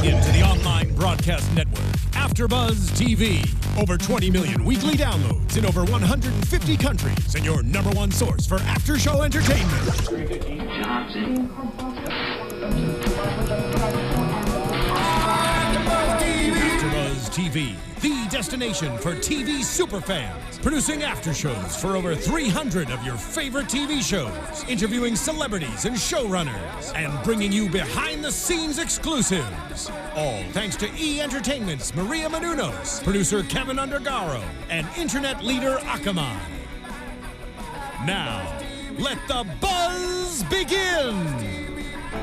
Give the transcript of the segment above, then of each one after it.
Tuning in to the online broadcast network, AFTERBUZZ TV. Over 20 million weekly downloads in over 150 countries, and your number one source for after-show entertainment. AFTERBUZZ TV, the destination for TV superfans. Producing aftershows for over 300 of your favorite TV shows. Interviewing celebrities and showrunners. And bringing you behind-the-scenes exclusives. All thanks to E! Entertainment's Maria Menounos, producer Kevin Undergaro, and internet leader Akamai. Now, let the buzz begin!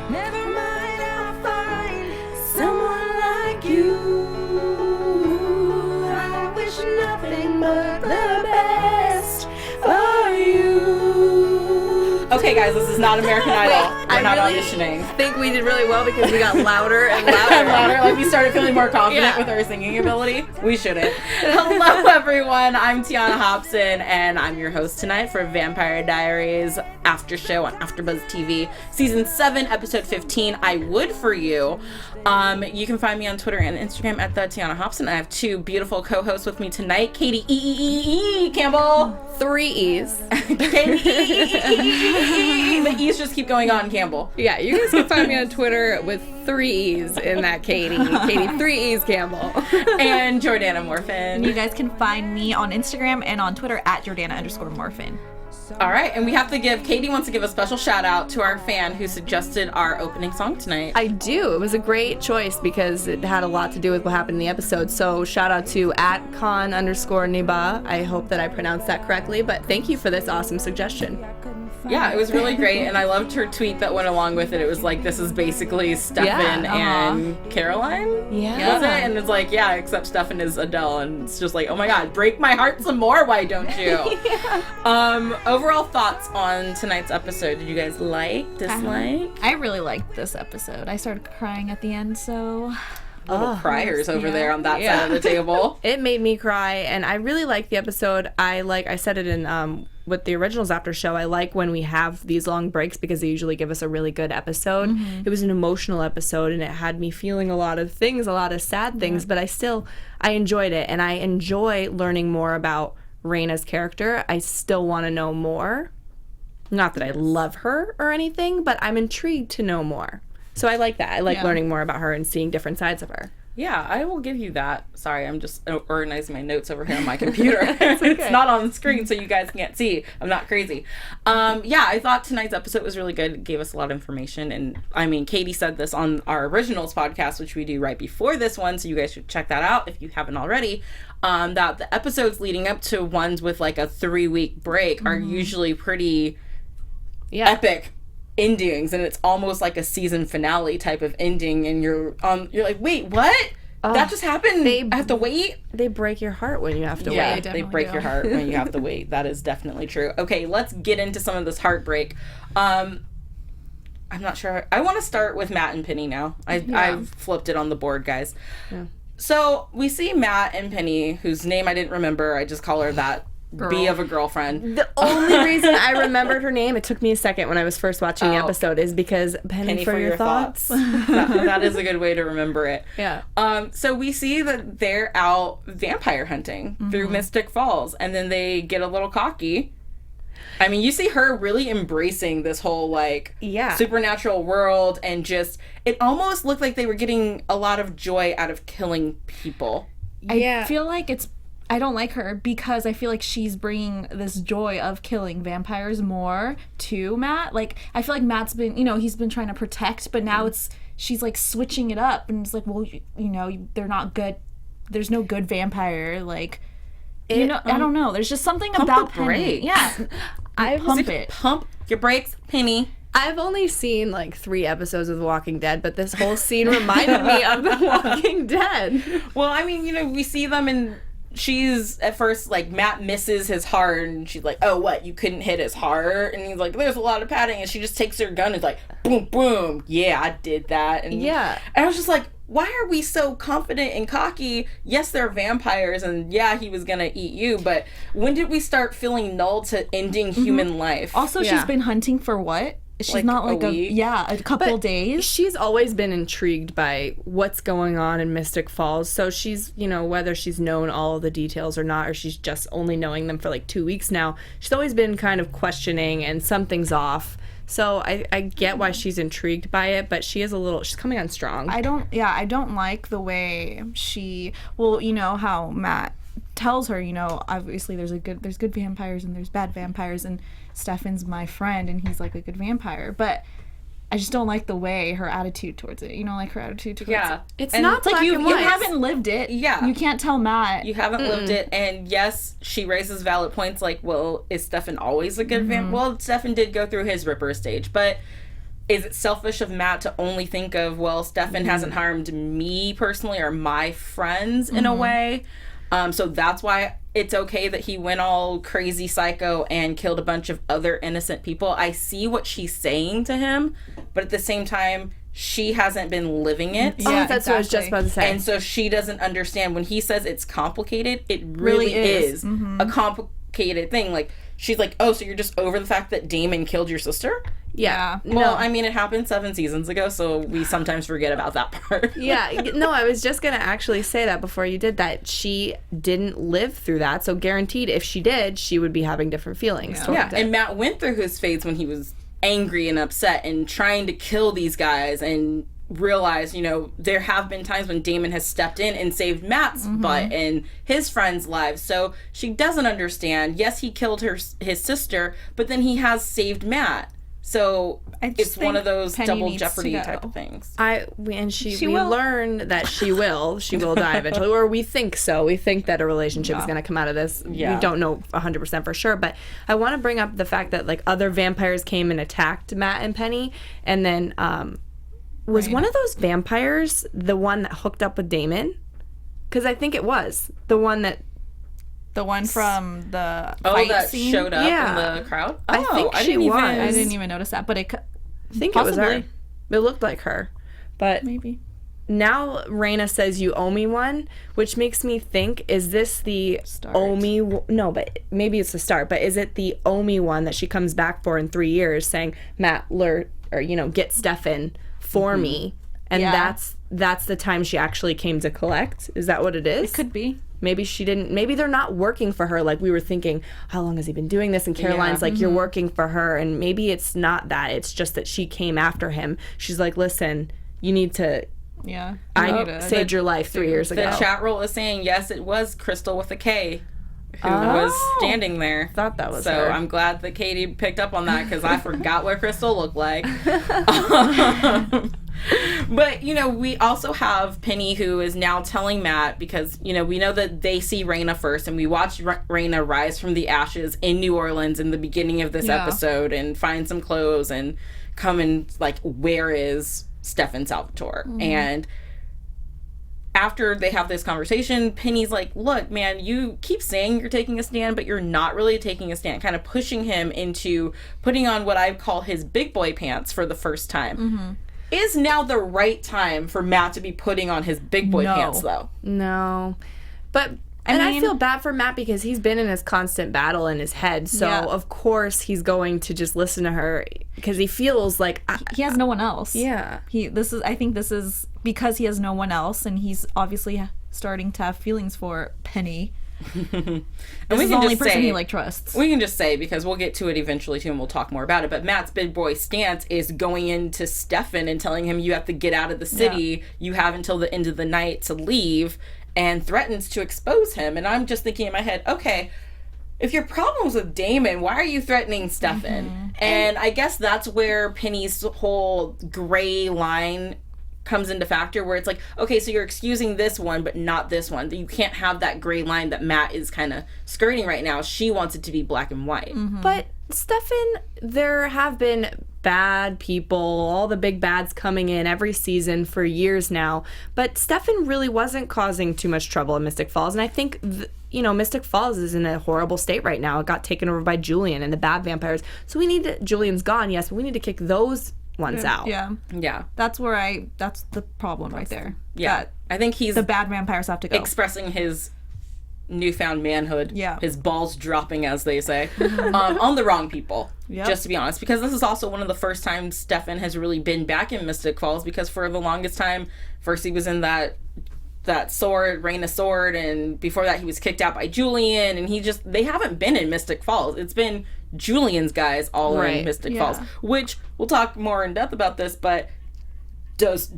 Never mind, I'll find someone like you. I wish nothing but the best for you. Okay, guys, this is not American Idol. We're not auditioning. I think we did really well because we got louder and louder. And louder, like we started feeling more confident with our singing ability. We shouldn't. Hello, everyone. I'm Tiona Hobson, and I'm your host tonight for Vampire Diaries After Show on AFTERBUZZ TV, Season 7, Episode 15, I Would For You. You can find me on Twitter and Instagram at the Tiona Hobson. I have two beautiful co-hosts with me tonight, Katie Campbell. 3 E's. Katie The E's just keep going on, Campbell. Yeah, you guys can find me on Twitter with 3 E's in that Katie. Katie 3 E's Campbell. And Jordana Morfin. You guys can find me on Instagram and on Twitter at Jordana_Morfin. All right, and we have to give, Katie wants to give a special shout out to our fan who suggested our opening song tonight. I do. It was a great choice because it had a lot to do with what happened in the episode. So shout out to @con_Niba. I hope that I pronounced that correctly, but thank you for this awesome suggestion. Yeah, it was really great, and I loved her tweet that went along with it. It was like, this is basically Stefan and Caroline? Yeah. Was it? And it's like, yeah, except Stefan is Adele, and it's just like, oh my god, break my heart some more, why don't you? Overall thoughts on tonight's episode. Did you guys like, dislike? I really liked this episode. I started crying at the end, so... Little criers over there on that side of the table. It made me cry, and I really liked the episode. I said it in with the originals after show, I like when we have these long breaks because they usually give us a really good episode. Mm-hmm. It was an emotional episode, and it had me feeling a lot of things, a lot of sad things, but I enjoyed it, and I enjoy learning more about Raina's character. I still want to know more. Not that I love her or anything, but I'm intrigued to know more. So I like that. I like learning more about her and seeing different sides of her. Yeah, I will give you that. Sorry, I'm just organizing my notes over here on my computer. It's not on the screen, so you guys can't see. I'm not crazy. I thought tonight's episode was really good. It gave us a lot of information. And, I mean, Katie said this on our originals podcast, which we do right before this one, so you guys should check that out if you haven't already, that the episodes leading up to ones with, like, a 3-week break are usually pretty epic endings, and it's almost like a season finale type of ending, and you're like, wait, what? That just happened? I have to wait? They break your heart when you have to wait. Yeah, they break your heart when you have to wait. That is definitely true. Okay, let's get into some of this heartbreak. I'm not sure. I want to start with Matt and Penny now. I've flipped it on the board, guys. Yeah. So we see Matt and Penny, whose name I didn't remember. I just call her that. B of a girlfriend. The only reason I remembered her name, it took me a second when I was first watching the episode, is because Penny for your thoughts. That is a good way to remember it. Yeah. So we see that they're out vampire hunting through Mystic Falls, and then they get a little cocky. I mean, you see her really embracing this whole, supernatural world, and just, it almost looked like they were getting a lot of joy out of killing people. I feel like I don't like her because I feel like she's bringing this joy of killing vampires more to Matt. Like, I feel like Matt's been, he's been trying to protect, but now she's like switching it up, and it's like, well, they're not good. There's no good vampire. Like, I don't know. There's just something about Penny. Yeah. Pump your brakes, Penny. I've only seen 3 episodes of The Walking Dead, but this whole scene reminded me of The Walking Dead. Well, I mean, we see them in... She's at first Matt misses his heart, and she's like, oh, what, you couldn't hit his heart? And he's like, there's a lot of padding, and she just takes her gun and is like, boom, boom, yeah, I did that. And I was just like, why are we so confident and cocky? Yes, they're vampires, and yeah, he was gonna eat you, but when did we start feeling null to ending human life? Also, she's been hunting for what? she's Like not like a a week? a couple days. She's always been intrigued by what's going on in Mystic Falls. So she's, whether she's known all of the details or not, or she's just only knowing them for like 2 weeks now, she's always been kind of questioning and something's off. So I get why she's intrigued by it, but she's coming on strong. I don't like the way she, how Matt tells her, obviously there's good vampires and there's bad vampires, and Stefan's my friend and he's like a good vampire, but I just don't like the way her attitude towards it. Like her attitude towards it. It's And not it's like black you and You white. haven't lived it. Yeah. You can't tell Matt. You haven't lived it, and yes, she raises valid points like, well, is Stefan always a good vampire? Well, Stefan did go through his Ripper stage, but is it selfish of Matt to only think of, well, Stefan hasn't harmed me personally or my friends in a way? So that's why it's okay that he went all crazy psycho and killed a bunch of other innocent people. I see what she's saying to him, but at the same time, she hasn't been living it. Yeah, That's what I was just about to say. And so she doesn't understand when he says it's complicated, it really is a complicated thing. Like, she's like, oh, so you're just over the fact that Damon killed your sister? Yeah. Well, I mean, it happened 7 seasons ago, so we sometimes forget about that part. Yeah, no, I was just going to actually say that before you did that. She didn't live through that, so guaranteed if she did, she would be having different feelings. Yeah, and Matt went through his phase when he was angry and upset and trying to kill these guys and realized, there have been times when Damon has stepped in and saved Matt's butt and his friends' lives. So she doesn't understand. Yes, he killed his sister, but then he has saved Matt. So it's one of those Penny double needs jeopardy to go. type of things. We will. learn that she will die eventually, or we think so. We think that a relationship is going to come out of this. Yeah. We don't know 100% for sure, but I want to bring up the fact that like other vampires came and attacked Matt and Penny, and then was one of those vampires the one that hooked up with Damon? Because I think it was the one from the fight that scene. showed up Yeah. in the crowd? I think she didn't was. I didn't even notice that, but I think it was her. possibly. It looked like her, but Maybe. now Raina says you owe me one, which makes me think, is this the Start. owe me? No, but maybe it's the start. But is it the owe me one that she comes back for in 3 years, saying Matt get Stefan for me, and Yeah. that's the time she actually came to collect? Is that what it is? It could be. Maybe she didn't. Maybe they're not working for her. Like we were thinking, how long has he been doing this? And Caroline's like, you're working for her. And maybe it's not that. It's just that she came after him. She's like, listen, you need to. Yeah. I saved your life 3 years ago. The chat roll is saying, yes, it was Crystal with a K who was standing there. Thought that was so her. I'm glad that Katie picked up on that because I forgot what Crystal looked like. But, we also have Penny who is now telling Matt because, we know that they see Raina first and we watch Raina rise from the ashes in New Orleans in the beginning of this episode and find some clothes and come and, like, where is Stefan Salvatore? And after they have this conversation, Penny's like, look, man, you keep saying you're taking a stand, but you're not really taking a stand, kind of pushing him into putting on what I call his big boy pants for the first time. Is now the right time for Matt to be putting on his big boy pants, though? No. But I feel bad for Matt because he's been in this constant battle in his head. So, of course, he's going to just listen to her because he feels like... he has no one else. Yeah. I think this is because he has no one else, and he's obviously starting to have feelings for Penny. And This is the only person he trusts. We can just say, because we'll get to it eventually too and we'll talk more about it, but Matt's big boy stance is going into Stefan and telling him you have to get out of the city, you have until the end of the night to leave, and threatens to expose him. And I'm just thinking in my head, okay, if your problem's with Damon, why are you threatening Stefan? And I guess that's where Penny's whole gray line comes into factor, where it's like, okay, so you're excusing this one but not this one. You can't have that gray line that Matt is kind of skirting right now. She wants it to be black and white. But Stefan, there have been bad people, all the big bads coming in every season for years now, but Stefan really wasn't causing too much trouble in Mystic Falls, and I think Mystic Falls is in a horrible state right now. It got taken over by Julian and the bad vampires, so Julian's gone, yes, but we need to kick those ones out. Yeah. That's the problem right there. Yeah. I think he's the bad vampires have to go. expressing his newfound manhood, his balls dropping, as they say, on the wrong people, just to be honest. Because this is also one of the first times Stefan has really been back in Mystic Falls, because for the longest time, first he was in that sword, Raina sword, and before that he was kicked out by Julian, and they haven't been in Mystic Falls. It's been Julian's guys all in Mystic Falls, which we'll talk more in depth about this, but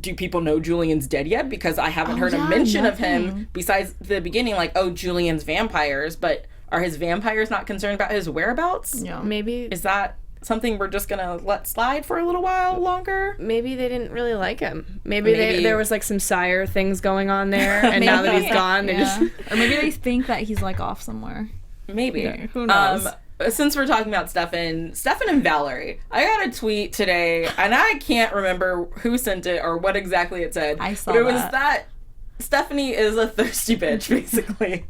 do people know Julian's dead yet? Because I haven't heard a mention of him besides the beginning, like, oh, Julian's vampires, but are his vampires not concerned about his whereabouts? Yeah. Maybe. Is that something we're just gonna let slide for a little while longer? Maybe they didn't really like him. Maybe. There was like some sire things going on there, and now that he's gone, they just... Or maybe they think that he's like off somewhere. Maybe. Yeah, who knows? Since we're talking about Stefan and Valerie, I got a tweet today, and I can't remember who sent it or what exactly it said. I saw but it was that Stephanie is a thirsty bitch, basically.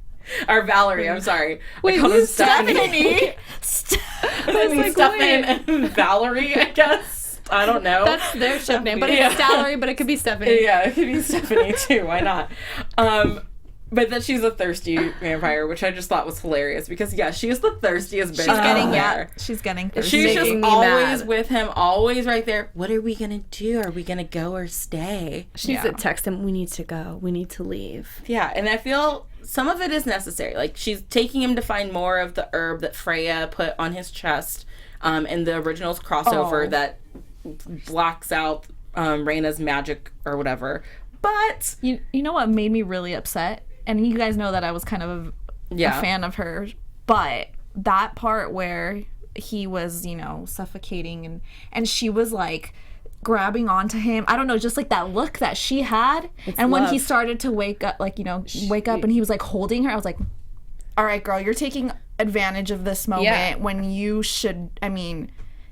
Or Valerie, I'm sorry. Wait, who's Stephanie? Stefan and Valerie, I guess. I don't know. That's their ship name, but it's Valerie, but it could be Stephanie. Yeah, it could be Stephanie too. Why not? But that she's a thirsty vampire, which I just thought was hilarious because, she is the thirstiest bitch She's getting thirsty. She's just always with him, always right there. What are we going to do? Are we going to go or stay? She needs to text him, we need to go. We need to leave. Yeah, and I feel some of it is necessary. Like, she's taking him to find more of the herb that Freya put on his chest in the originals crossover that blocks out Raina's magic or whatever. But... You know what made me really upset? And you guys know that I was kind of a fan of her, but that part where he was, suffocating and she was like grabbing onto him. I don't know, just like that look that she had. And when he started to wake up, wake up and he was like holding her, I was like, all right, girl, you're taking advantage of this moment when you should,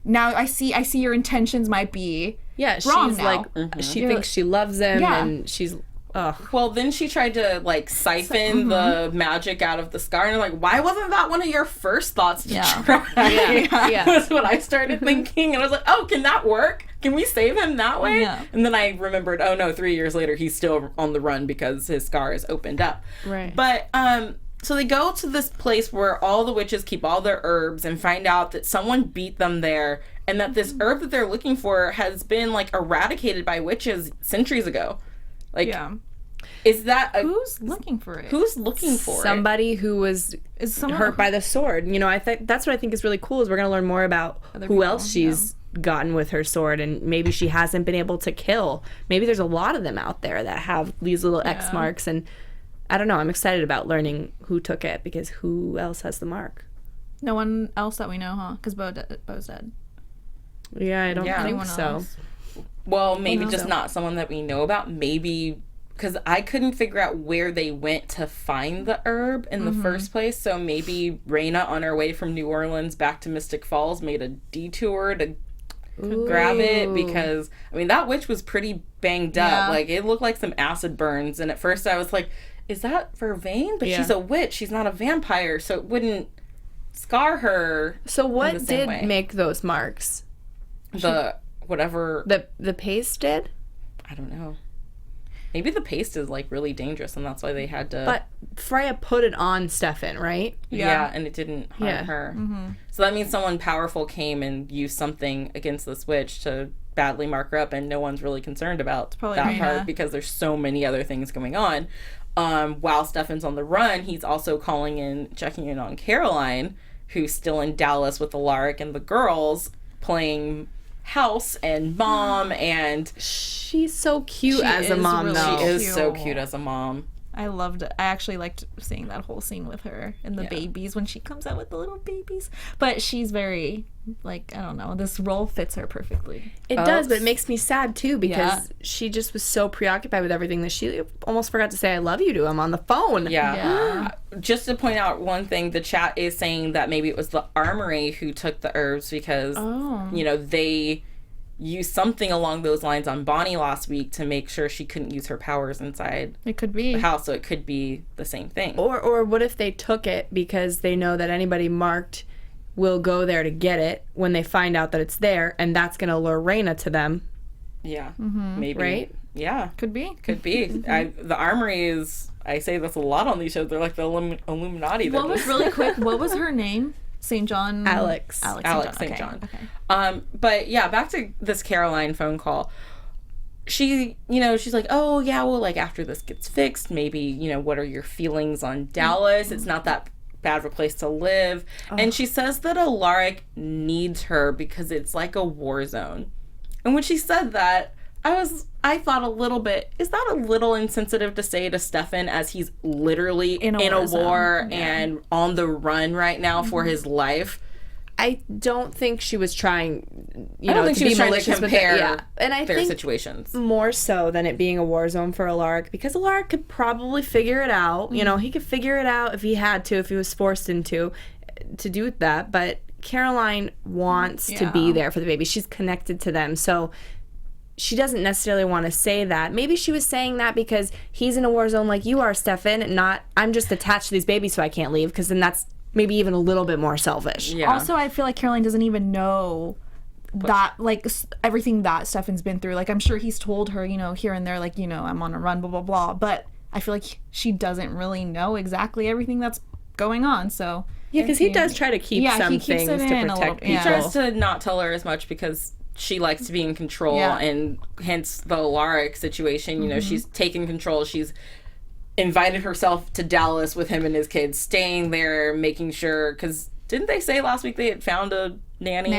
now I see your intentions might be wrong she's now. She thinks she loves him and she's... Ugh. Well, then she tried to siphon the magic out of the scar, and I'm like, why wasn't that one of your first thoughts to try? That's what I started thinking, and I was like, oh, can that work? Can we save him that way? Yeah. And then I remembered, oh no, 3 years later he's still on the run because his scar is opened up. Right. But so they go to this place where all the witches keep all their herbs and find out that someone beat them there, and that this herb that they're looking for has been eradicated by witches centuries ago. Is that who's looking for it? Who's looking for somebody who was hurt by the sword? I think that's what I think is really cool is we're gonna learn more about who else she's gotten with her sword, and maybe she hasn't been able to kill. Maybe there's a lot of them out there that have these little X marks, and I don't know. I'm excited about learning who took it because who else has the mark? No one else that we know, huh? Because Bo's dead. Yeah, I don't think so. Else? Well, maybe just not someone that we know about. Maybe because I couldn't figure out where they went to find the herb in the first place. So maybe Raina, on her way from New Orleans back to Mystic Falls, made a detour to grab it because, that witch was pretty banged up. It looked like some acid burns. And at first I was like, is that Vervain? But she's a witch. She's not a vampire. So it wouldn't scar her. So what did make those marks? Whatever the paste did? I don't know. Maybe the paste is really dangerous and that's why they had to... But Freya put it on Stefan, right? Yeah, and it didn't harm her. Mm-hmm. So that means someone powerful came and used something against this witch to badly mark her up, and no one's really concerned about that part because there's so many other things going on. While Stefan's on the run, he's also checking in on Caroline, who's still in Dallas with Alaric and the girls, playing house and mom, and she's so cute as a mom, really though. She is so cute as a mom. I loved it. I actually liked seeing that whole scene with her and the babies when she comes out with the little babies. But she's very, I don't know, this role fits her perfectly. It does, but it makes me sad, too, because she just was so preoccupied with everything that she almost forgot to say I love you to him on the phone. Yeah. Just to point out one thing, the chat is saying that maybe it was the Armory who took the herbs because, they used something along those lines on Bonnie last week to make sure she couldn't use her powers inside it could be the house, so it could be the same thing. Or what if they took it because they know that anybody marked will go there to get it when they find out that it's there, and that's going to lure Raina to them, Yeah, maybe. Right? Yeah, Could be. could be. The Armory is. I say this a lot on these shows. They're like the Illuminati. What was really quick? What was her name? St. John. Alex St. John. Okay. But yeah, back to this Caroline phone call. She, she's like, oh yeah, well, like after this gets fixed, maybe, what are your feelings on Dallas? It's not that bad of a place to live. And she says that Alaric needs her because it's like a war zone. And when she said that, I thought a little bit, is that a little insensitive to say to Stefan as he's literally in a war and on the run right now for his life? I don't think she was trying, I don't think she was trying to malicious with compare it. And I their think situations. more so than it being a war zone for Alaric, because Alaric could probably figure it out. He could figure it out if he had to, if he was forced into to do that. But Caroline wants to be there for the baby. She's connected to them. So she doesn't necessarily want to say that. Maybe she was saying that because he's in a war zone like you are, Stefan, not I'm just attached to these babies so I can't leave, because then that's maybe even a little bit more selfish. Yeah. Also, I feel like Caroline doesn't even know that, like, everything that Stefan's been through. Like, I'm sure he's told her, here and there, like, I'm on a run, blah, blah, blah. But I feel like she doesn't really know exactly everything that's going on, so... Yeah, because he does try to keep some things to protect people. He tries to not tell her as much because she likes to be in control, and hence the Alaric situation. She's taken control. She's invited herself to Dallas with him and his kids, staying there, making sure, because didn't they say last week they had found a nanny?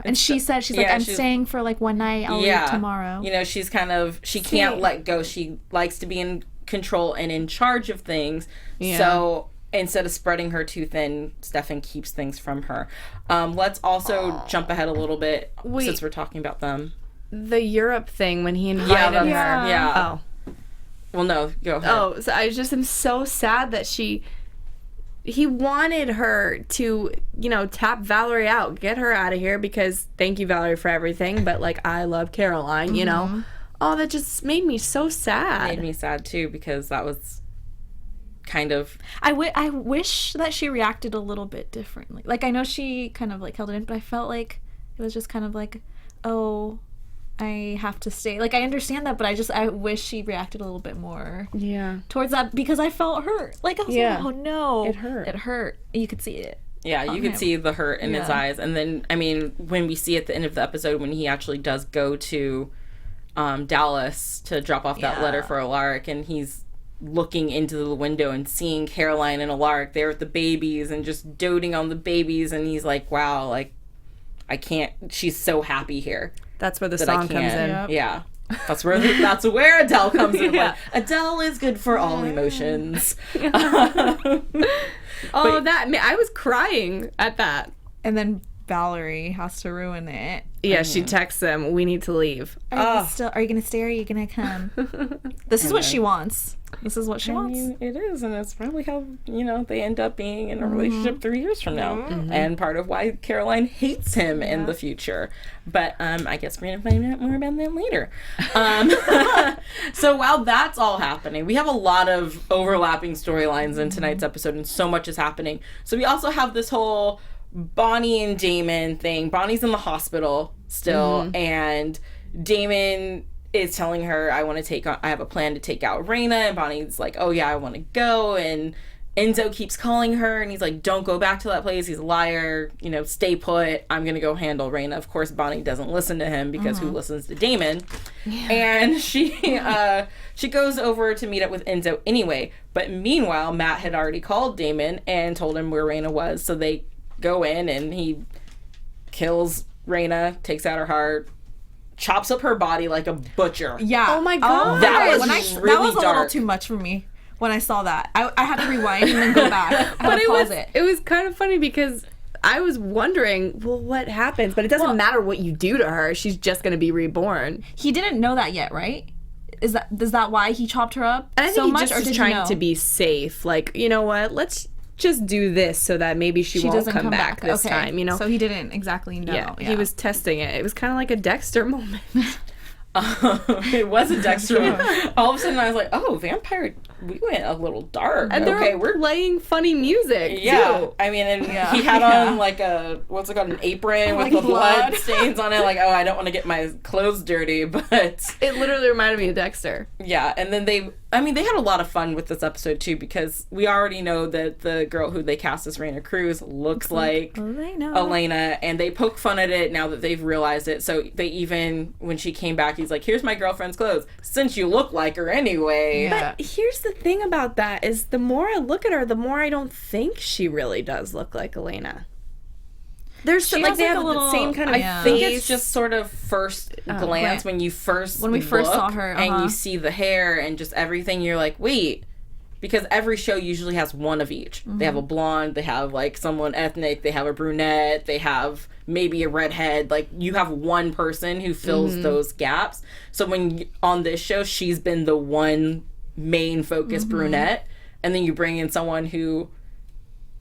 And she said, she's like, I'm staying for like one night, I'll leave tomorrow. She's kind of, she can't let go. She likes to be in control and in charge of things. So instead of spreading her too thin, Stefan keeps things from her. Let's also jump ahead a little bit since we're talking about them. The Europe thing when he invited her. Yeah. Oh. Well, no, go ahead. Oh, so I just am so sad that he wanted her to, tap Valerie out, get her out of here, because thank you, Valerie, for everything, but, like, I love Caroline, Oh, that just made me so sad. It made me sad, too, because that was kind of... I wish that she reacted a little bit differently. Like, I know she kind of, like, held it in, but I felt like it was just kind of like, oh... I have to stay. Like, I understand that, but I wish she reacted a little bit more towards that, because I felt hurt. Like, I was like, oh no. It hurt. You could see it. Yeah, you could see the hurt in his eyes. And then, I mean, when we see at the end of the episode when he actually does go to Dallas to drop off that letter for Alaric, and he's looking into the window and seeing Caroline and Alaric there with the babies and just doting on the babies, and he's like, wow, like, I can't, she's so happy here. That's where the song comes in. Yep. Yeah. That's where Adele comes in. Like, Adele is good for all emotions. I was crying at that. And then Valerie has to ruin it. Yeah, she texts them, we need to leave. Are you going to stay or are you going to come? This is what she wants. This is what she wants. It is, and it's probably how, they end up being in a relationship 3 years from now. And part of why Caroline hates him in the future. But I guess we're going to find out more about that later. So while that's all happening, we have a lot of overlapping storylines in tonight's episode, and so much is happening. So we also have this whole Bonnie and Damon thing. Bonnie's in the hospital still, and Damon is telling her, I have a plan to take out Raina, and Bonnie's like, oh yeah, I want to go, and Enzo keeps calling her, and he's like, don't go back to that place, he's a liar, stay put, I'm gonna go handle Raina. Of course, Bonnie doesn't listen to him, because who listens to Damon? And she goes over to meet up with Enzo anyway, but meanwhile, Matt had already called Damon and told him where Raina was, so they go in, and he kills Raina, takes out her heart, chops up her body like a butcher. Yeah. Oh my god. That was really that was a dark. little too much for me when I saw that. I had to rewind and then go back. But it was kind of funny because I was wondering, well, what happens? But it doesn't matter what you do to her. She's just going to be reborn. He didn't know that yet, right? Is that why he chopped her up and I think so he much, just or was did trying to be safe? Like, you know what? Let's just do this so that maybe she won't come back this time. So he didn't exactly know. Yeah, he was testing it. It was kind of like a Dexter moment. It was a Dexter moment. All of a sudden I was like, oh, vampire we went a little dark. And they're we're playing funny music, yeah. too. I mean, and he had on like a, what's it called, an apron with the blood stains on it. Like, oh, I don't want to get my clothes dirty, but It literally reminded me of Dexter. yeah. And then they had a lot of fun with this episode too, because we already know that the girl who they cast as Raina Cruz looks like Elena, and they poke fun at it now that they've realized it. So they even, when she came back, he's like, here's my girlfriend's clothes, since you look like her anyway. Yeah. But here's the thing about that is the more I look at her, the more I don't think she really does look like Elena. There's She like has, they like, have a little- the same kind of I face. think it's just sort of first glance when you first When we first look saw her, and you see the hair and just everything, you're like, wait, because every show usually has one of each. They have a blonde, they have like someone ethnic, they have a brunette, they have maybe a redhead. Like, you have one person who fills those gaps. So when on this show, she's been the one main focus brunette, and then you bring in someone who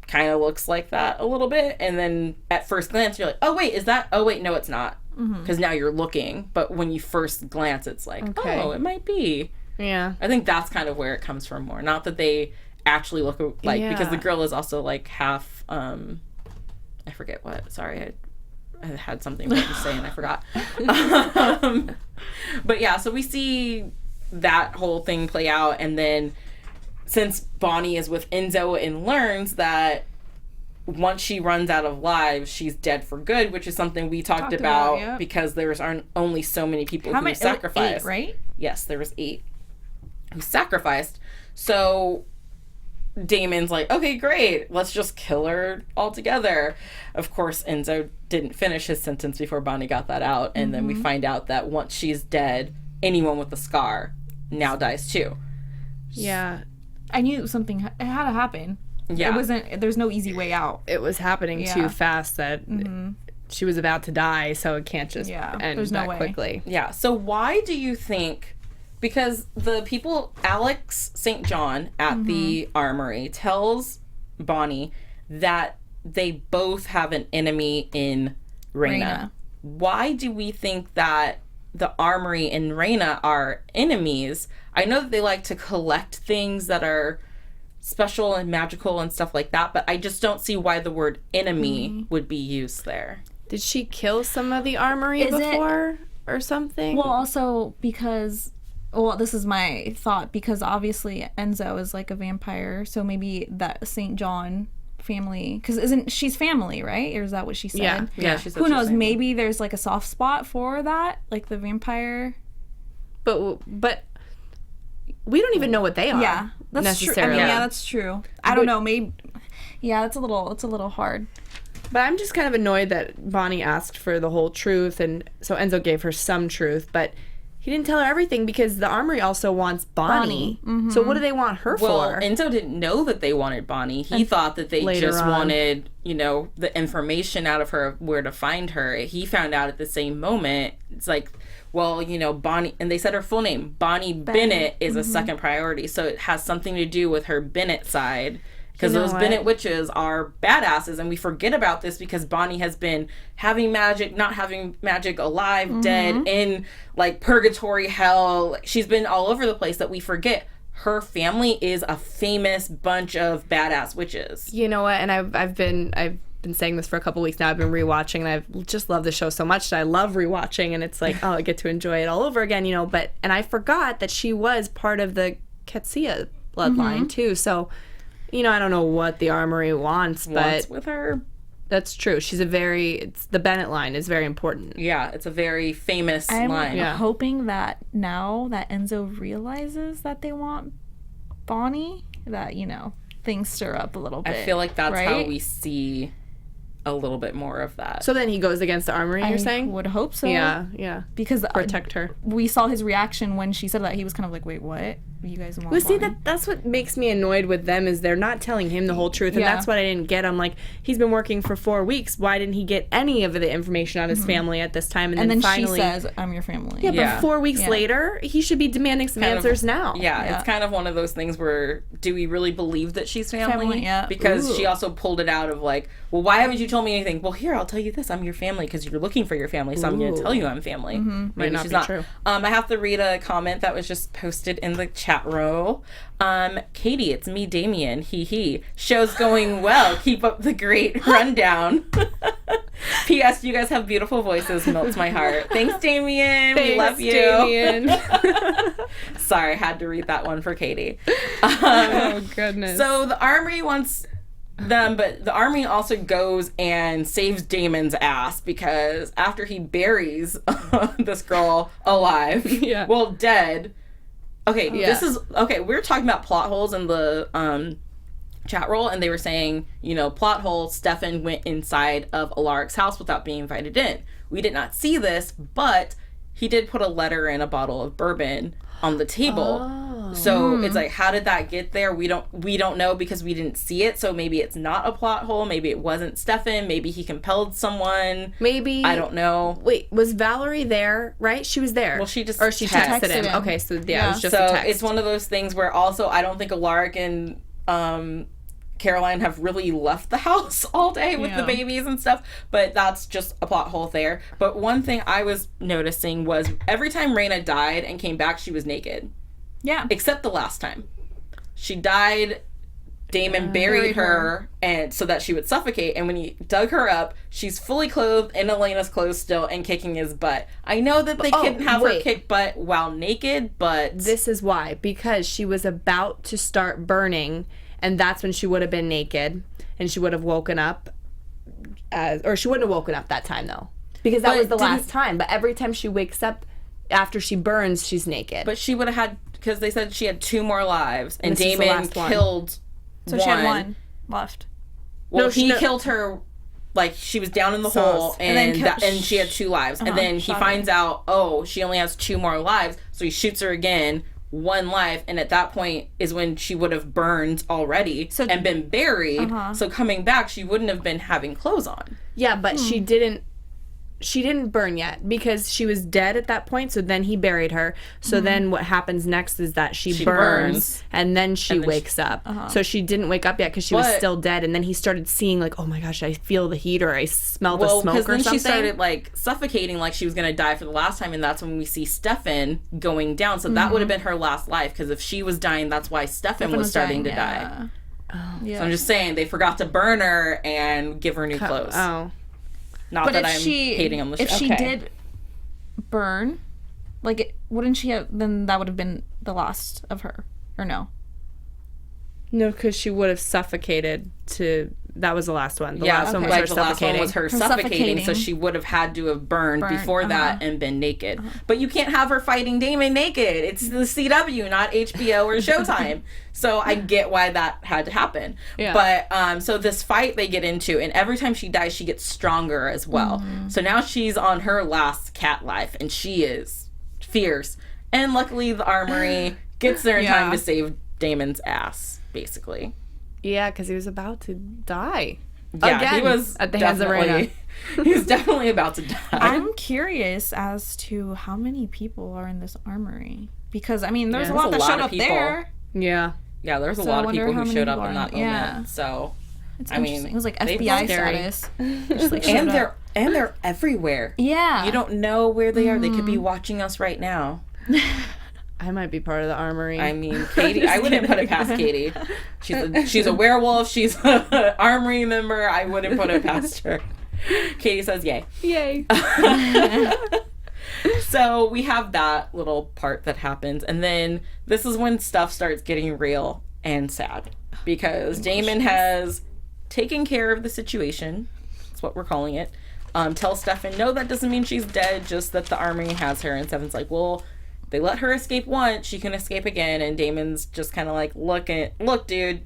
kind of looks like that a little bit, and then at first glance you're like, oh wait, is that, oh wait, no, it's not, because now you're looking, but when you first glance it's like, oh, it might be. Yeah. I think that's kind of where it comes from more, not that they actually look like, because the girl is also like half I forget what, sorry, I had something to say and I forgot. But yeah, so we see that whole thing play out, and then since Bonnie is with Enzo and learns that once she runs out of lives, she's dead for good, which is something we talked about because there's only so many people who sacrificed. 8, right? Yes, there was 8 who sacrificed. So Damon's like, okay, great, let's just kill her altogether. Of course, Enzo didn't finish his sentence before Bonnie got that out, and then we find out that once she's dead, anyone with a scar now dies too. Yeah. I knew something it had to happen. Yeah. It wasn't, there's no easy way out. It was happening too fast that she was about to die, so it can't just end there's no that way. quickly. Yeah, so why do you think, because the people, Alex St. John at the Armory tells Bonnie that they both have an enemy in Raina. Why do we think that the Armory and Raina are enemies? I know that they like to collect things that are special and magical and stuff like that, but I just don't see why the word enemy would be used there. Did she kill some of the Armory before or something? Well, also because, well, this is my thought, because obviously Enzo is like a vampire, so maybe that St. John family, because she's family, right? Or is that what she said? Yeah, she said Who knows? family. Maybe there's like a soft spot for that, like the vampire. But we don't even know what they are. Yeah, that's necessarily. true. I mean, yeah, that's true. I don't know. Maybe. Yeah, it's a little hard. But I'm just kind of annoyed that Bonnie asked for the whole truth, and so Enzo gave her some truth, but he didn't tell her everything because the Armory also wants Bonnie. So what do they want her Well, for? Enzo didn't know that they wanted Bonnie. He thought that they later just on. wanted, the information out of her, where to find her. He found out at the same moment. It's like, well, Bonnie, and they said her full name, Bonnie Bennett is a second priority. So it has something to do with her Bennett side. Because those Bennett witches are badasses, and we forget about this because Bonnie has been having magic, not having magic, alive, dead, in like purgatory, hell. She's been all over the place, that we forget her family is a famous bunch of badass witches. You know what? And I've been saying this for a couple weeks now. I've been rewatching, and I've just loved the show so much that I love rewatching, and it's like, oh, I get to enjoy it all over again, But and I forgot that she was part of the Ketsia bloodline too. So. I don't know what the Armory wants, but with her, that's true. She's the Bennett line is very important. yeah, it's a very famous I'm line. hoping that now that Enzo realizes that they want Bonnie, that things stir up a little bit. I feel like that's how right? we see a little bit more of that. So then he goes against the Armory, you're saying? Would hope so. Yeah. Because Protect her. We saw his reaction when she said that. He was kind of like, wait, what? You guys want Well, see, Bonnie? that's what makes me annoyed with them is they're not telling him the whole truth, and that's what I didn't get. I'm like, he's been working for 4 weeks. Why didn't he get any of the information on his family at this time? And then finally, she says, I'm your family. yeah, Yeah. but 4 weeks later, he should be demanding some answers now. Yeah, it's kind of one of those things where, do we really believe that she's family? Family, yeah. Because Ooh. she also pulled it out of like, well, why haven't you told me anything? Well, here, I'll tell you this. I'm your family because you're looking for your family, so I'm going to tell you I'm family. Might not she's be true. I have to read a comment that was just posted in the chat chat roll. Katie, it's me, Damien. He. Show's going well. Keep up the great rundown. P.S. You guys have beautiful voices. Melts my heart. Thanks, Damien. We love you. Damien. Sorry, I had to read that one for Katie. Oh, goodness. So the Armory wants them, but the Armory also goes and saves Damon's ass because after he buries this girl alive, dead. Okay, we're talking about plot holes in the chat roll, and they were saying, plot hole, Stefan went inside of Alaric's house without being invited in. We did not see this, but he did put a letter and a bottle of bourbon on the table. So it's like, how did that get there? We don't know because we didn't see it. So maybe it's not a plot hole. Maybe it wasn't Stefan. Maybe he compelled someone. Maybe. I don't know. Wait, was Valerie there, right? She was there. Well, she texted him. Okay, so it was just a text. It's one of those things where also I don't think Alaric and Caroline have really left the house all day with the babies and stuff, but that's just a plot hole there. But one thing I was noticing was every time Raina died and came back, she was naked. Yeah. Except the last time. She died, Damon buried her and so that she would suffocate, and when he dug her up, she's fully clothed in Elena's clothes still and kicking his butt. I know that they couldn't have her kick butt while naked, but... This is why. Because she was about to start burning, and that's when she would have been naked, and she would have woken up, or she wouldn't have woken up that time, though. Because that was the last time. But every time she wakes up, after she burns, she's naked. But she would have had... Because they said she had 2 more lives, and Damon killed So she had 1 left. Well, he killed her, like, she was down in the hole, and she had 2 lives. And then he finds out, she only has 2 more lives, so he shoots her again, 1 life, and at that point is when she would have burned already and been buried. So coming back, she wouldn't have been having clothes on. Yeah, but she didn't burn yet because she was dead at that point, so then he buried her. So then what happens next is that she burns and then she wakes up. So she didn't wake up yet because she was still dead, and then he started seeing like, oh my gosh, I feel the heat or I smell the smoke or something. Then she started like suffocating like she was going to die for the last time, and that's when we see Stefan going down. So that would have been her last life, because if she was dying, that's why Stefan was starting to die. So I'm just saying, they forgot to burn her and give her new clothes. Not that I'm hating on the show. If she did burn, wouldn't she have, then that would have been the last of her, or no? No, because she would have suffocated that was the last one. The last one was her suffocating. Last one was her suffocating, so she would have had to have burned before that and been naked. But you can't have her fighting Damon naked. It's the CW, not HBO or Showtime. So I get why that had to happen. Yeah. But so this fight they get into, and every time she dies, she gets stronger as well. So now she's on her last cat life, and she is fierce. And luckily the Armory gets there in time to save Damon's ass, basically. Yeah, because he was about to die. Yeah, again, he was at the hands of Raina. He was definitely about to die. I'm curious as to how many people are in this Armory. Because, I mean, there's a lot that showed up there. Yeah. Yeah, there's a lot of people who showed up in that moment. So, it's interesting. It was like FBI status. Just, and they're everywhere. Yeah. You don't know where they are. They could be watching us right now. I might be part of the Armory. I mean, Katie, I wouldn't put it past Katie. She's a werewolf. She's an Armory member. I wouldn't put it past her. Katie says yay. Yay. So we have that little part that happens. And then this is when stuff starts getting real and sad. Because Damon has taken care of the situation. That's what we're calling it. Tells Stefan, no, that doesn't mean she's dead. Just that the Armory has her. And Stefan's like, well, they let her escape once, she can escape again. And Damon's just kind of like, look, dude,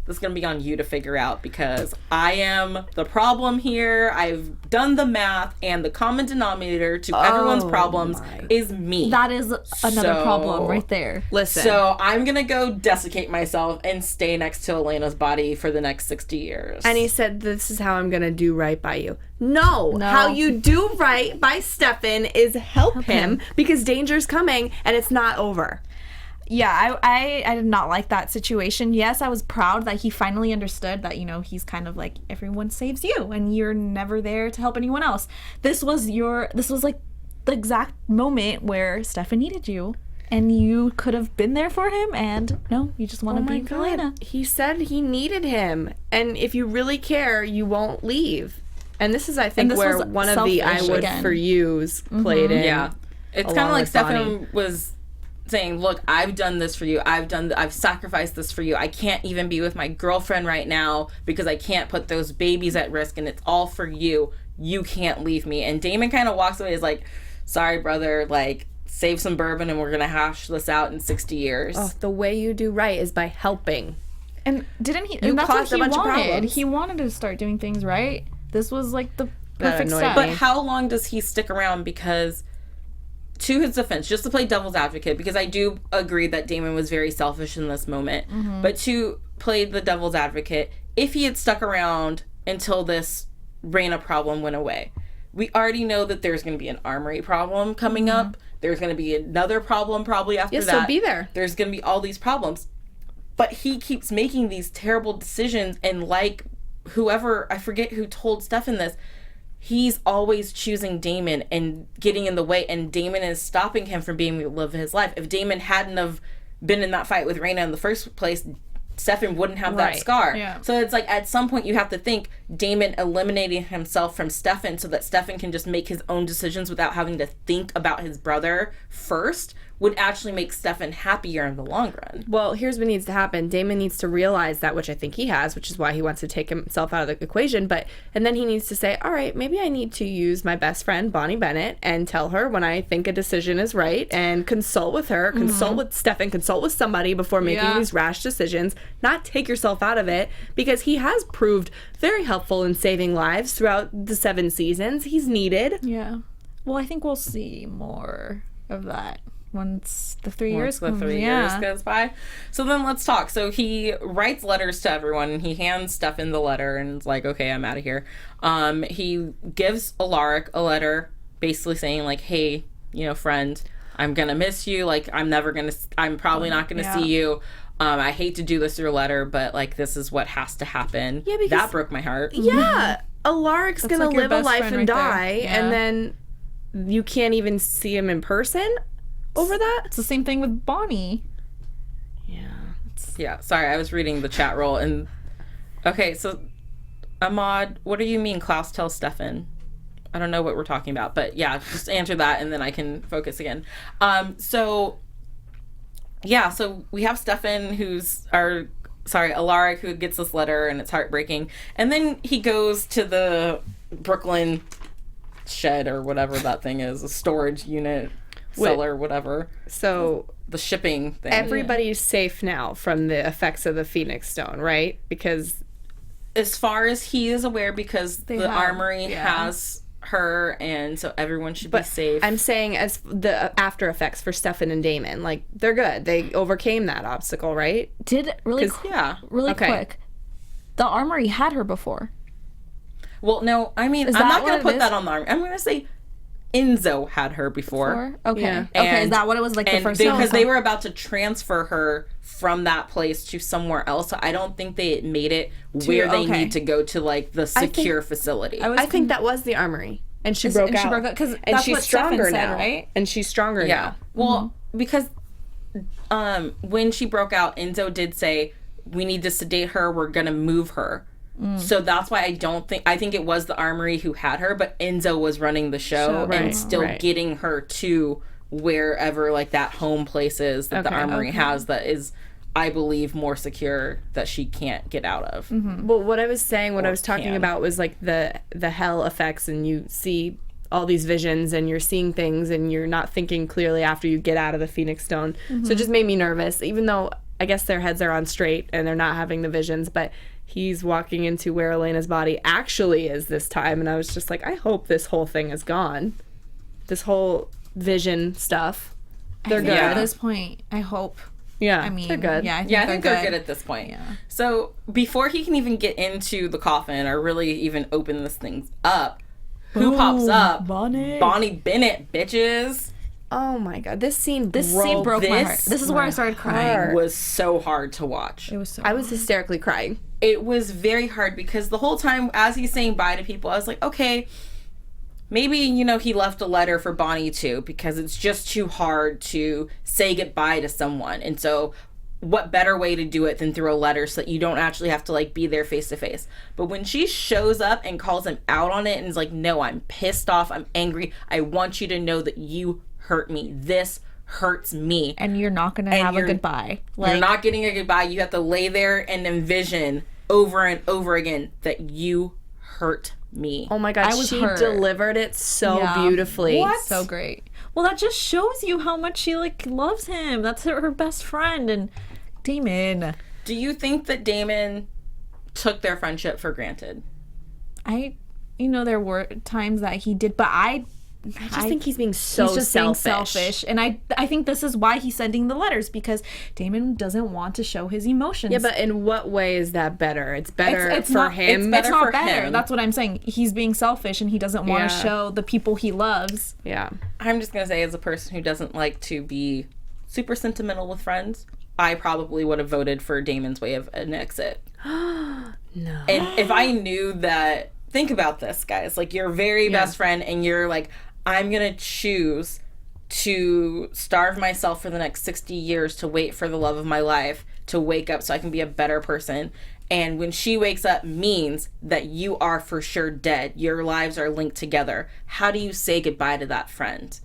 this is going to be on you to figure out, because I am the problem here. I've done the math, and the common denominator to everyone's problems is me. That is another problem right there. Listen. So I'm going to go desiccate myself and stay next to Elena's body for the next 60 years. And he said, this is how I'm going to do right by you. No. How you do right by Stefan is help him, because danger's coming and it's not over. Yeah, I did not like that situation. Yes, I was proud that he finally understood that, he's kind of like, everyone saves you and you're never there to help anyone else. This was like the exact moment where Stefan needed you. and you could have been there for him, and no, you just want to be with Elena. He said he needed him, and if you really care, you won't leave. And this is, I think, where one of the I would for yous played in. Yeah. It's kind of like Stefan was saying, look, I've done this for you. I've sacrificed this for you. I can't even be with my girlfriend right now because I can't put those babies at risk, and it's all for you. You can't leave me. And Damon kind of walks away, is like, sorry, brother, like, save some bourbon and we're going to hash this out in 60 years. Oh, the way you do right is by helping. And didn't he? You and that's caused what a he bunch of wanted. problems. He wanted to start doing things right. This was like the perfect annoyed step. But how long does he stick around? Because, to his defense, just to play devil's advocate, because I do agree that Damon was very selfish in this moment, but to play the devil's advocate, if he had stuck around until this Raina problem went away, we already know that there's going to be an Armory problem coming up. There's going to be another problem probably after that. Yes, he'll be there. There's going to be all these problems. But he keeps making these terrible decisions, and like whoever, I forget who told Stefan this, he's always choosing Damon and getting in the way, and Damon is stopping him from being able to live his life. If Damon hadn't have been in that fight with Raina in the first place, Stefan wouldn't have that scar. Yeah. So it's like, at some point you have to think Damon eliminating himself from Stefan so that Stefan can just make his own decisions without having to think about his brother first would actually make Stefan happier in the long run. Well, here's what needs to happen. Damon needs to realize that, which I think he has, which is why he wants to take himself out of the equation. And then he needs to say, all right, maybe I need to use my best friend, Bonnie Bennett, and tell her when I think a decision is right, and consult with her, consult with Stefan, consult with somebody before making these rash decisions, not take yourself out of it, because he has proved very helpful in saving lives throughout the 7 seasons. He's needed. Yeah. Well, I think we'll see more of that once the 3 years Once the 3 years goes by. So then let's talk. So he writes letters to everyone, and he hands Stefan the letter and is like, okay, I'm out of here. He gives Alaric a letter basically saying like, hey, friend, I'm gonna miss you. Like, I'm probably not gonna see you. I hate to do this through a letter, but like, this is what has to happen. Yeah, because that broke my heart. Yeah. Alaric's That's gonna like your live a best life friend and right die, there. Yeah. and then you can't even see him in person over that? It's the same thing with Bonnie. Yeah, sorry, I was reading the chat roll, and okay, so Ahmad, what do you mean Klaus tells Stefan? I don't know what we're talking about, but yeah, just answer that and then I can focus again. So we have Stefan Alaric, who gets this letter, and it's heartbreaking, and then he goes to the Brooklyn shed or whatever that thing is, a storage unit, cellar, whatever. So the shipping thing. Everybody's safe now from the effects of the Phoenix Stone, right? Because as far as he is aware, because the Armory has her, and so everyone should be safe. I'm saying as the after effects for Stefan and Damon, like, they're good. They overcame that obstacle, right? Really quick. The Armory had her before. Well, no, I mean, I'm not going to put that on the Armory. I'm going to say Enzo had her before. Okay. Yeah. Okay, is that what it was like the first time? Because they were about to transfer her from that place to somewhere else. So I don't think they made it where they need to go to, like, the secure facility. I think that was the Armory. And she broke out. Because and she's stronger now. Right? And she's stronger now. Well, because when she broke out, Enzo did say, we need to sedate her. We're going to move her. So that's why I think it was the Armory who had her, but Enzo was running the show and still getting her to wherever, like, that home place is that the Armory has that is, I believe, more secure that she can't get out of. Well, what I was saying, what I was talking about was like the hell effects, and you see all these visions and you're seeing things and you're not thinking clearly after you get out of the Phoenix Stone. So it just made me nervous, even though I guess their heads are on straight and they're not having the visions, but he's walking into where Elena's body actually is this time, and I was just like, I hope this whole thing is gone. This whole vision stuff. They're good. At this point, I hope. Yeah, I mean, they're good. Yeah, I think they're good at this point. Yeah. So before he can even get into the coffin or really even open this thing up, who pops up? Bonnie Bennett, bitches. Oh my god, this scene broke my heart. This is where I started crying. It was so hard to watch. It was so I was hysterically crying. It was very hard because the whole time as he's saying bye to people, I was like, okay, maybe, you know, he left a letter for Bonnie too, because it's just too hard to say goodbye to someone. And so what better way to do it than through a letter so that you don't actually have to, like, be there face to face. But when she shows up and calls him out on it and is like, no, I'm pissed off, I'm angry, I want you to know that you hurt me. This hurts me. And you're not going to have a goodbye. You're not getting a goodbye. You have to lay there and envision over and over again that you hurt me. Oh my God, she delivered it so beautifully. What? So great. Well, that just shows you how much she, like, loves him. That's her best friend. And Damon. Do you think that Damon took their friendship for granted? There were times that he did, but I just think he's being so selfish. And I think this is why he's sending the letters, because Damon doesn't want to show his emotions. Yeah, but in what way is that better? It's better for him. It's not better. That's what I'm saying. He's being selfish and he doesn't want to show the people he loves. Yeah. I'm just going to say, as a person who doesn't like to be super sentimental with friends, I probably would have voted for Damon's way of an exit. No. And if I knew that, think about this, guys, like, your very best friend, and you're like, I'm going to choose to starve myself for the next 60 years to wait for the love of my life to wake up so I can be a better person. And when she wakes up means that you are for sure dead. Your lives are linked together. How do you say goodbye to that friend?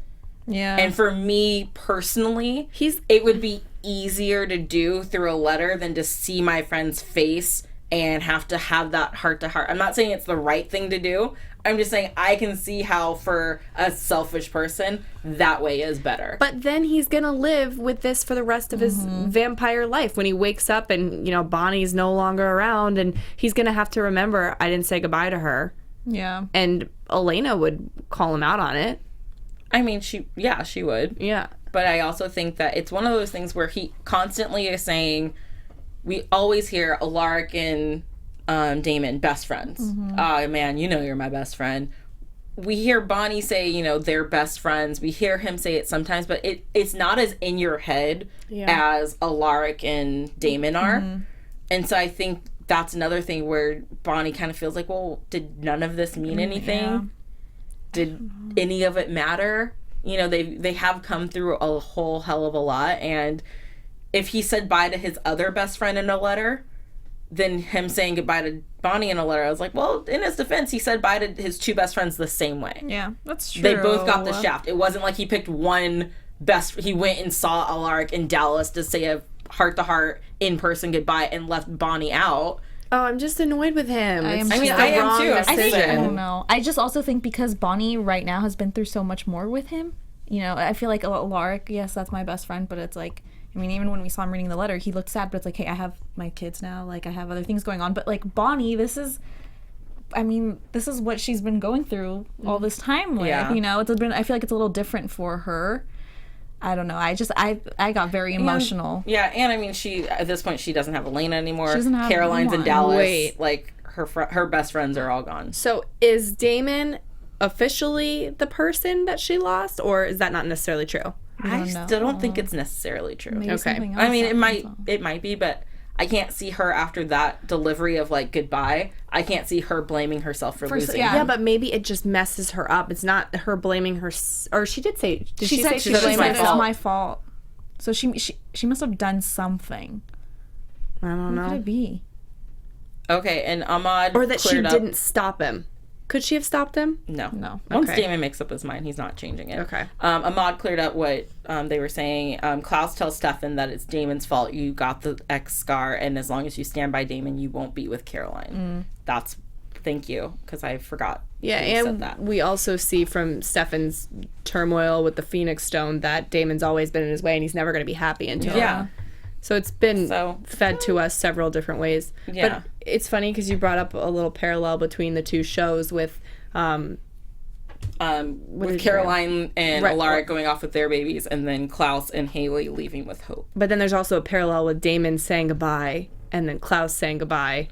Yeah. And for me personally, it would be easier to do through a letter than to see my friend's face and have to have that heart to heart. I'm not saying it's the right thing to do. I'm just saying I can see how, for a selfish person, that way is better. But then he's going to live with this for the rest of his vampire life. When he wakes up and, Bonnie's no longer around, and he's going to have to remember, I didn't say goodbye to her. Yeah. And Elena would call him out on it. I mean, she would. Yeah. But I also think that it's one of those things where he constantly is saying, we always hear Alaric and Damon, best friends. Oh, man, you're my best friend. We hear Bonnie say, they're best friends. We hear him say it sometimes, but it's not as in your head as Alaric and Damon are. And so I think that's another thing where Bonnie kind of feels like, well, did none of this mean anything? Yeah. Did any of it matter? They have come through a whole hell of a lot, and if he said bye to his other best friend in a letter, then him saying goodbye to Bonnie in a letter, I was like, well, in his defense, he said bye to his two best friends the same way. Yeah, that's true. They both got the shaft. It wasn't like he picked one he went and saw Alaric in Dallas to say a heart-to-heart in-person goodbye and left Bonnie out. Oh, I'm just annoyed with him. I am too. I don't know. I just also think because Bonnie right now has been through so much more with him, I feel like Alaric, yes, that's my best friend, but it's like, even when we saw him reading the letter, he looked sad, but it's like, hey, I have my kids now, like, I have other things going on. But, like, Bonnie, this is what she's been going through all this time with, I feel like it's a little different for her. I don't know. I got very emotional. And she, at this point, she doesn't have Elena anymore. She doesn't have Caroline's in Dallas. Wait. Like, her best friends are all gone. So, is Damon officially the person that she lost, or is that not necessarily true? I still don't think it's necessarily true. Maybe okay. It might be, but I can't see her after that delivery of, like, goodbye. I can't see her blaming herself for losing. Yeah, but maybe it just messes her up. It's not her blaming her, or she did say. Did she say she blamed it was my fault? So she must have done something. I don't know. What could it be? Okay, and Ahmad or that she up. Didn't stop him. Could she have stopped him? No. Once Damon makes up his mind, he's not changing it. Okay. Ahmad cleared up what they were saying. Klaus tells Stefan that it's Damon's fault. You got the X scar, and as long as you stand by Damon, you won't be with Caroline. Thank you, because I forgot. Yeah, and we also see from Stefan's turmoil with the Phoenix Stone that Damon's always been in his way, and he's never going to be happy until. Yeah. So it's been fed to us several different ways. Yeah. But it's funny because you brought up a little parallel between the two shows with Caroline and Alaric going off with their babies, and then Klaus and Haley leaving with Hope. But then there's also a parallel with Damon saying goodbye and then Klaus saying goodbye.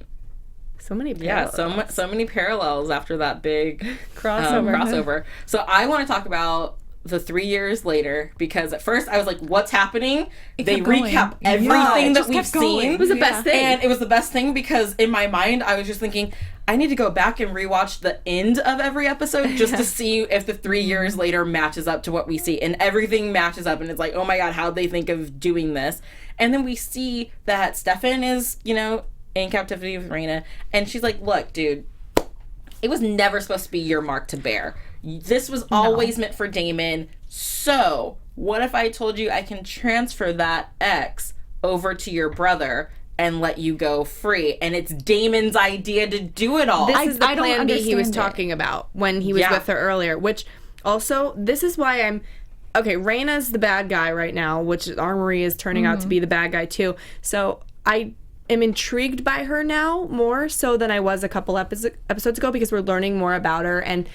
So many parallels. Yeah, so many parallels after that big crossover. So I want to talk about the 3 years later, because at first I was like, what's happening? They recap everything that we've seen. It was the best thing. And it was the best thing because in my mind I was just thinking, I need to go back and rewatch the end of every episode just to see if the 3 years later matches up to what we see. And everything matches up, and it's like, oh my God, how'd they think of doing this? And then we see that Stefan is, you know, in captivity with Raina, and she's like, look, dude, it was never supposed to be your mark to bear. This was always meant for Damon. So what if I told you I can transfer that X over to your brother and let you go free? And it's Damon's idea to do it all. This is the I don't plan B he was understand talking about when he was with her earlier, which also, this is why I'm... Okay, Raina's the bad guy right now, which Armory is turning out to be the bad guy too. So I am intrigued by her now more so than I was a couple episodes ago, because we're learning more about her. And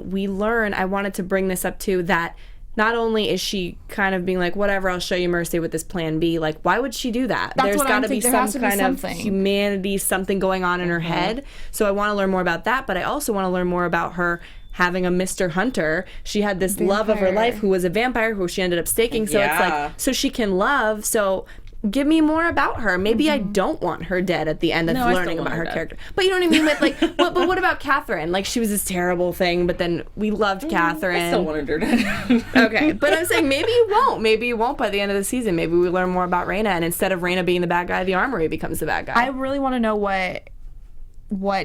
we learn, I wanted to bring this up too, that not only is she kind of being like, whatever, I'll show you mercy with this plan B, like, why would she do that? That's There's what got I'm to be thinking. There some has to be kind of something. humanity, something going on in her head. So I want to learn more about that, but I also want to learn more about her having a Mr. Hunter. She had this love of her life who was a vampire who she ended up staking. So it's like, so she can love. So give me more about her. Maybe I don't want her dead at the end of learning about her character. But you know what I mean? With like, but what about Catherine? Like, she was this terrible thing, but then we loved Catherine. I still wanted her dead. Okay, but I'm saying maybe you won't. Maybe you won't by the end of the season. Maybe we learn more about Raina, and instead of Raina being the bad guy, the Armory becomes the bad guy. I really want to know what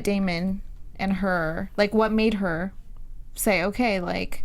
Damon and her, like, what made her say, okay, like,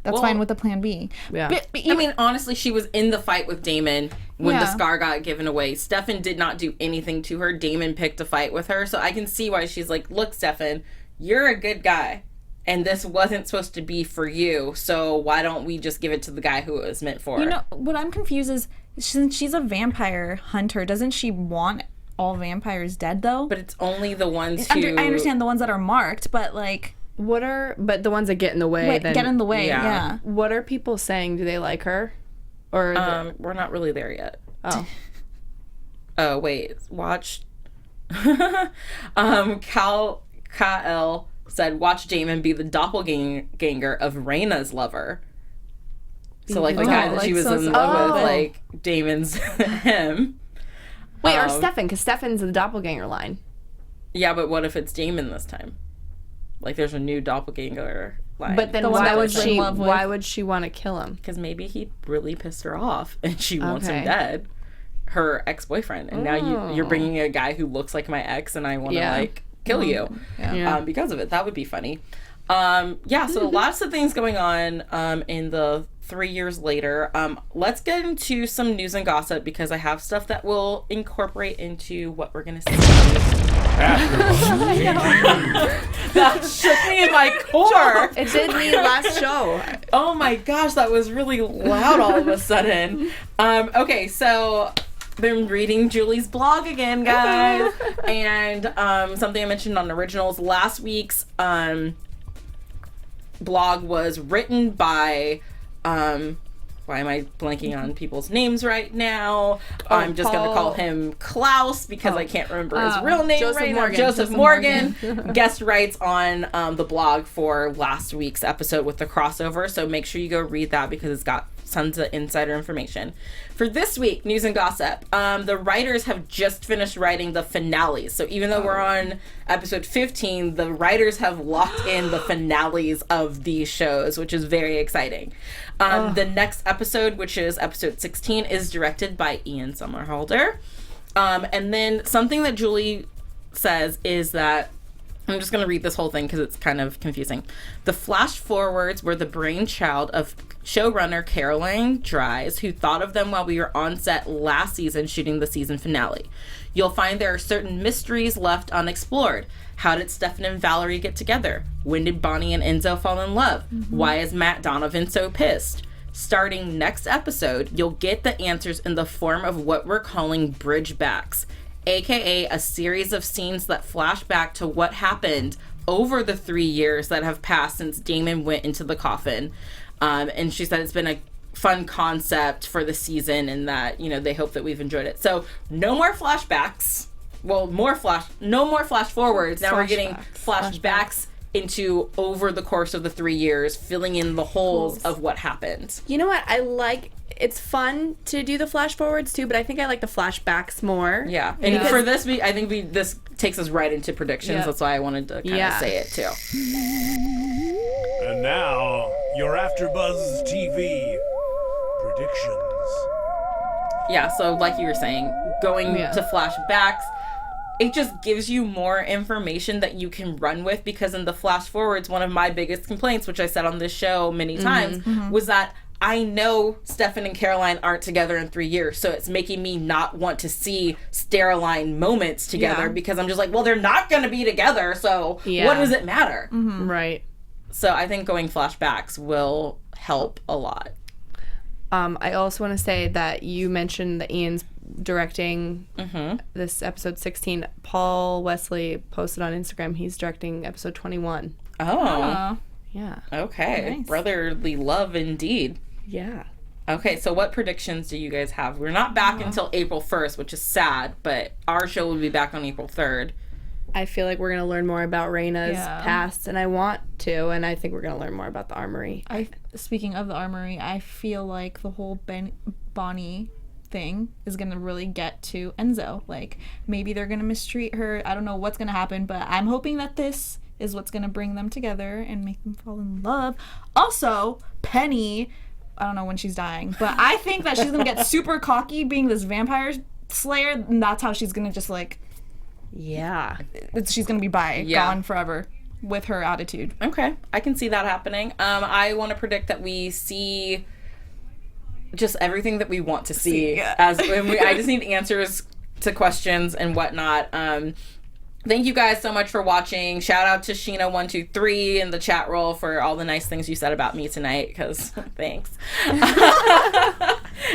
that's fine with the plan B. Yeah. But I mean, honestly, she was in the fight with Damon when the scar got given away. Stefan did not do anything to her. Damon picked a fight with her. So I can see why she's like, look, Stefan, you're a good guy. And this wasn't supposed to be for you. So why don't we just give it to the guy who it was meant for? you know, what I'm confused is, since she's a vampire hunter, doesn't she want all vampires dead, though? But it's only the ones who... I understand the ones that are marked, but, like... But the ones that get in the way, then... Get in the way, yeah. What are people saying? Do they like her? Or we're not really there yet. Oh. Oh, wait. Watch. Kyle said, watch Damon be the doppelganger of Raina's lover. So, like, the guy that she was in love with, like, Damon's him. Wait, or Stefan, because Stefan's the doppelganger line. Yeah, but what if it's Damon this time? Like, there's a new doppelganger line. But then why would she want to kill him? Because maybe he really pissed her off and she wants him dead. Her ex-boyfriend. And now you're bringing a guy who looks like my ex, and I want to, like, kill you because of it. That would be funny. So lots of things going on in the 3 years later. Let's get into some news and gossip, because I have stuff that will incorporate into what we're going to see. That shook me in my core. It did me last show. Oh my gosh, that was really loud all of a sudden. Okay, so been reading Julie's blog again, guys. And something I mentioned on Originals, last week's blog was written by why am I blanking on people's names right now? I'm just going to call him Klaus, because I can't remember his real name right now. Joseph Morgan. Guest writes on the blog for last week's episode with the crossover. So make sure you go read that, because it's got tons of insider information. For this week, news and gossip, the writers have just finished writing the finales. So even though we're on episode 15, the writers have locked in the finales of these shows, which is very exciting. The next episode, which is episode 16, is directed by Ian Somerhalder. And then something that Julie says is that, I'm just going to read this whole thing because it's kind of confusing. The flash forwards were the brainchild of showrunner Caroline Dries, who thought of them while we were on set last season shooting the season finale. You'll find there are certain mysteries left unexplored. How did Stefan and Valerie get together? When did Bonnie and Enzo fall in love? Why is Matt Donovan so pissed? Starting next episode, you'll get the answers in the form of what we're calling bridgebacks, aka a series of scenes that flash back to what happened over the 3 years that have passed since Damon went into the coffin. And she said it's been a fun concept for the season, and that, you know, they hope that we've enjoyed it. So no more flashbacks. Well, no more flash forwards. Now we're getting flashbacks into over the course of the 3 years, filling in the holes of what happened. You know what? I like it's fun to do the flash forwards too, but I think I like the flashbacks more. Yeah, and for this, I think this takes us right into predictions. Yep. That's why I wanted to kind of say it too. And now, your AfterBuzz TV predictions. Yeah, so like you were saying, going to flashbacks, it just gives you more information that you can run with, because in the flash forwards, one of my biggest complaints, which I said on this show many times, was that I know Stefan and Caroline aren't together in 3 years, so it's making me not want to see storyline moments together, because I'm just like, well, they're not going to be together, so what does it matter? Right. So I think going flashbacks will help a lot. I also want to say that you mentioned that Ian's directing this episode 16. Paul Wesley posted on Instagram he's directing episode 21. Oh. Yeah. Okay. Nice. Brotherly love indeed. Yeah. Okay, so what predictions do you guys have? We're not back until April 1st, which is sad, but our show will be back on April 3rd. I feel like we're going to learn more about Raina's past, and I want to, and I think we're going to learn more about the Armory. Speaking of the Armory, I feel like the whole Bonnie thing is going to really get to Enzo. Like, maybe they're going to mistreat her. I don't know what's going to happen, but I'm hoping that this is what's going to bring them together and make them fall in love. Also, Penny, I don't know when she's dying, but I think that she's going to get super cocky being this vampire slayer, and that's how she's going to just, like... Yeah. She's going to be gone forever with her attitude. Okay, I can see that happening. I want to predict that we see just everything that we want to see. I just need answers to questions and whatnot. Thank you guys so much for watching. Shout out to Sheena123 in the chat roll for all the nice things you said about me tonight, because thanks.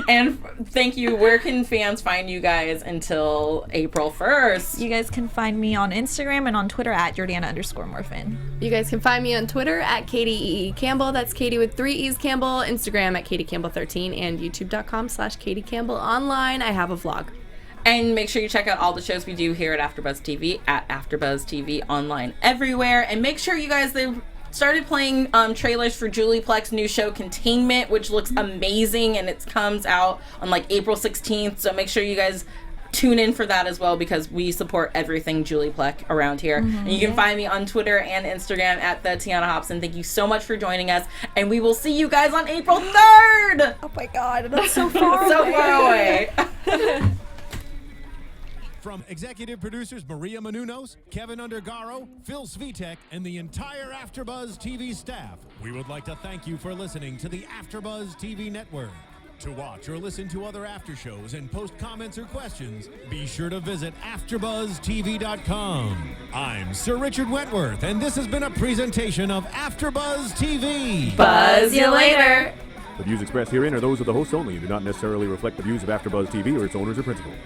And thank you. Where can fans find you guys until April 1st? You guys can find me on Instagram and on Twitter at Jordana_Morfin. You guys can find me on Twitter at Katie Campbell. That's Katie with 3 E's Campbell. Instagram at KatieCampbell13 and YouTube.com/KatieCampbellOnline. I have a vlog. And make sure you check out all the shows we do here at AfterBuzz TV at AfterBuzz TV online everywhere. And make sure you guys, they've started playing trailers for Julieplex's new show Containment, which looks amazing, and it comes out on like April 16th. So make sure you guys tune in for that as well, because we support everything Julieplec around here. And you can find me on Twitter and Instagram at the Tiona Hobson. Thank you so much for joining us, and we will see you guys on April 3rd. Oh my god, that's so far So far away. From executive producers Maria Menounos, Kevin Undergaro, Phil Svitek, and the entire AfterBuzz TV staff, we would like to thank you for listening to the AfterBuzz TV network. To watch or listen to other after shows and post comments or questions, be sure to visit AfterBuzzTV.com. I'm Sir Richard Wentworth, and this has been a presentation of AfterBuzz TV. Buzz you later. The views expressed herein are those of the hosts only and do not necessarily reflect the views of AfterBuzz TV or its owners or principals.